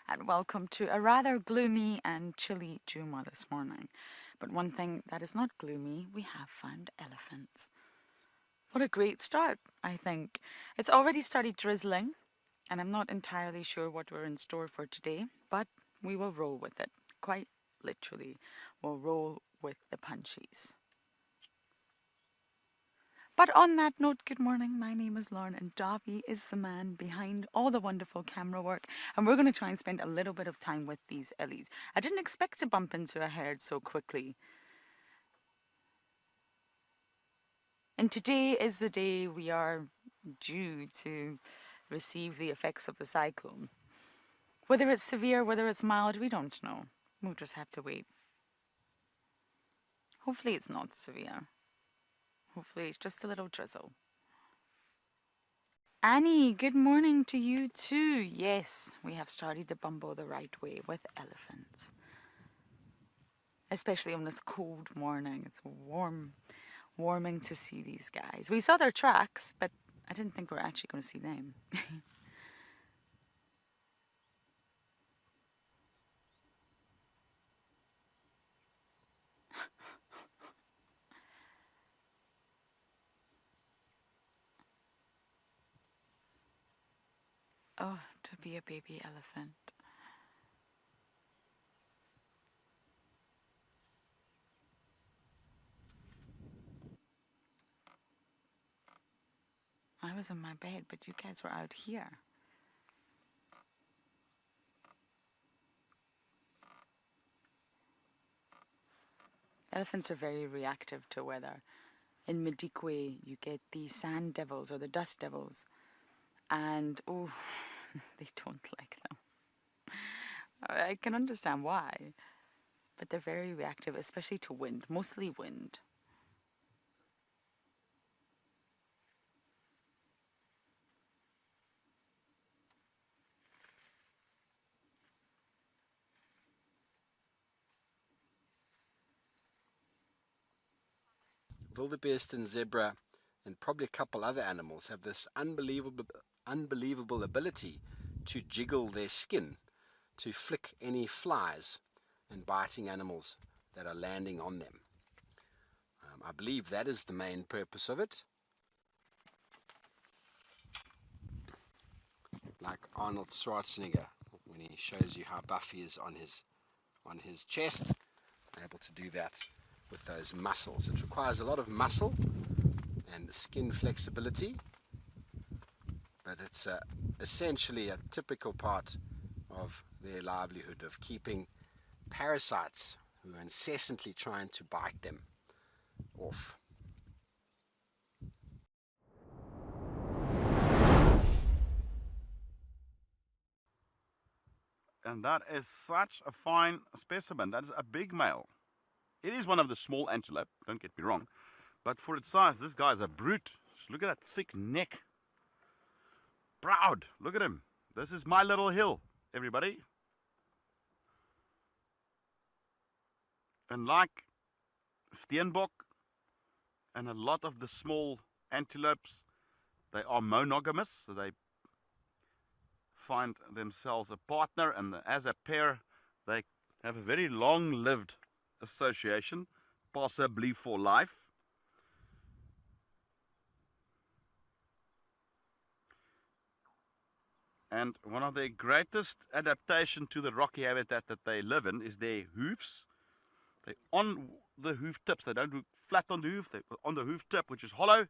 and welcome to a rather gloomy and chilly Djuma this morning. But one thing that is not gloomy, we have found elephants. What a great start, I think. It's already started drizzling, and I'm not entirely sure what we're in store for today, but we will roll with it. Quite literally, we'll roll with the punchies. But on that note, good morning. My name is Lauren, and Davy is the man behind all the wonderful camera work. And we're going to try and spend a little bit of time with these illies. I didn't expect to bump into a herd so quickly. And today is the day we are due to receive the effects of the cyclone. Whether it's severe, whether it's mild, we don't know. We'll just have to wait. Hopefully it's not severe. Hopefully it's just a little drizzle. Annie, good morning to you too. Yes, we have started the bumble the right way with elephants. Especially on this cold morning. It's warming to see these guys. We saw their tracks, but I didn't think we were actually going to see them. Oh, to be a baby elephant. I was in my bed, but you guys were out here. Elephants are very reactive to weather. In Madikwe, you get the sand devils or the dust devils, and oh, they don't like them. I can understand why, but they're very reactive, especially to wind, mostly wind. Wildebeest and zebra and probably a couple other animals have this unbelievable ability to jiggle their skin to flick any flies and biting animals that are landing on them. I believe that is the main purpose of it. Like Arnold Schwarzenegger, when he shows you how buff he is on his chest, able to do that with those muscles. It requires a lot of muscle and skin flexibility, but it's essentially a typical part of their livelihood of keeping parasites who are incessantly trying to bite them off. And that is such a fine specimen. That is a big male. It is one of the small antelope, don't get me wrong, but for its size, this guy is a brute. Just look at that thick neck. Proud. Look at him. This is my little hill, everybody. And like steenbok and a lot of the small antelopes, they are monogamous, so they find themselves a partner, and as a pair, they have a very long-lived association, possibly for life. And one of their greatest adaptation to the rocky habitat that they live in is their hoofs. They're on the hoof tips. They don't look flat on the hoof. They're on the hoof tip, which is hollow.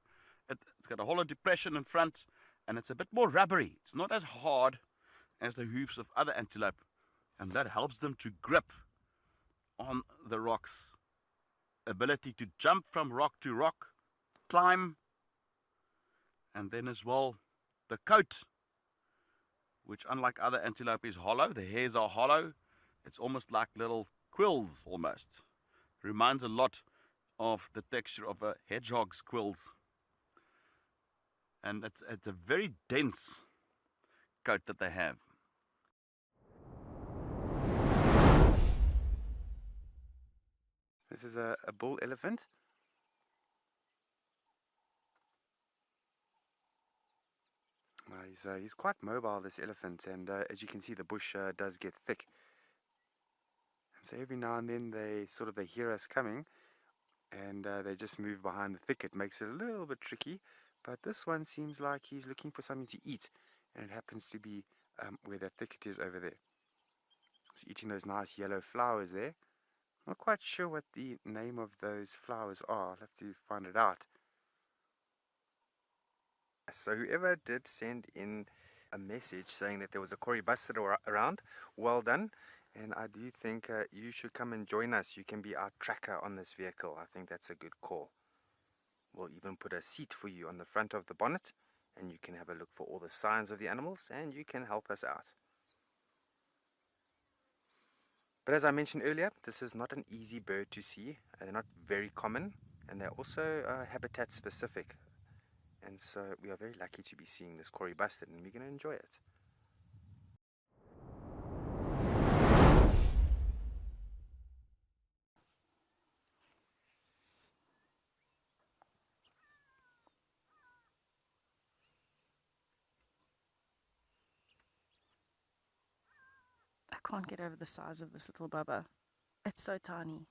It's got a hollow depression in front, and it's a bit more rubbery. It's not as hard as the hoofs of other antelope, and that helps them to grip on the rocks. Ability to jump from rock to rock, climb, and then as well the coat, which unlike other antelope is hollow. The hairs are hollow. It's almost like little quills almost. Reminds a lot of the texture of a hedgehog's quills. And it's a very dense coat that they have. This is a bull elephant. He's quite mobile, this elephant, and as you can see, the bush does get thick. And so every now and then they hear us coming, and they just move behind the thicket. Makes it a little bit tricky, but this one seems like he's looking for something to eat, and it happens to be where that thicket is over there. He's eating those nice yellow flowers there. Not quite sure what the name of those flowers are. I'll have to find it out. So whoever did send in a message saying that there was a kori bustard around, well done. And I do think you should come and join us. You can be our tracker on this vehicle. I think that's a good call. We'll even put a seat for you on the front of the bonnet, and you can have a look for all the signs of the animals, and you can help us out. But as I mentioned earlier, this is not an easy bird to see. They're not very common, and they're also habitat specific. And so we are very lucky to be seeing this kori bustard, and we're going to enjoy it. I can't get over the size of this little bubba. It's so tiny.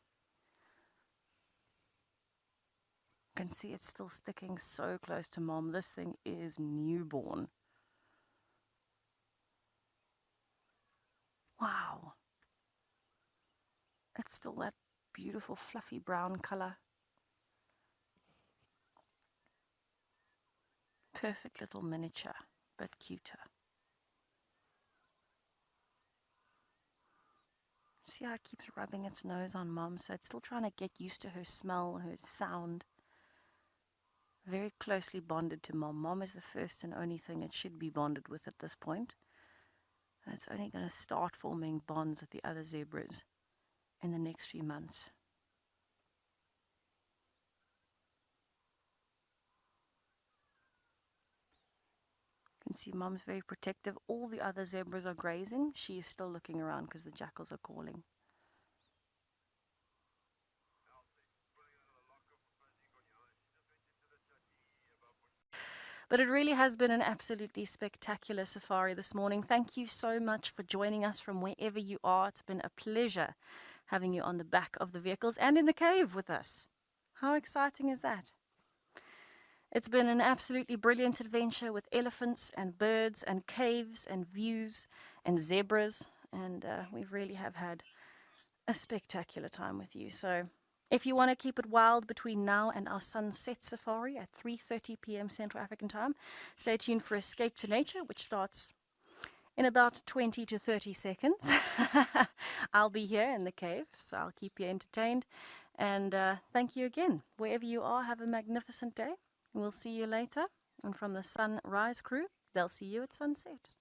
You can see it's still sticking so close to mom. This thing is newborn. Wow. It's still that beautiful fluffy brown color. Perfect little miniature, but cuter. See how it keeps rubbing its nose on mom, so it's still trying to get used to her smell, her sound. Very closely bonded to mom. Mom is the first and only thing it should be bonded with at this point. And it's only going to start forming bonds with the other zebras in the next few months. You can see mom's very protective. All the other zebras are grazing. She is still looking around because the jackals are calling. But it really has been an absolutely spectacular safari this morning. Thank you so much for joining us from wherever you are. It's been a pleasure having you on the back of the vehicles and in the cave with us. How exciting is that? It's been an absolutely brilliant adventure with elephants and birds and caves and views and zebras. And we really have had a spectacular time with you. So if you want to keep it wild between now and our sunset safari at 3:30 p.m. Central African time, stay tuned for Escape to Nature, which starts in about 20 to 30 seconds. I'll be here in the cave, so I'll keep you entertained. And thank you again. Wherever you are, have a magnificent day. We'll see you later. And from the Sunrise crew, they'll see you at sunset.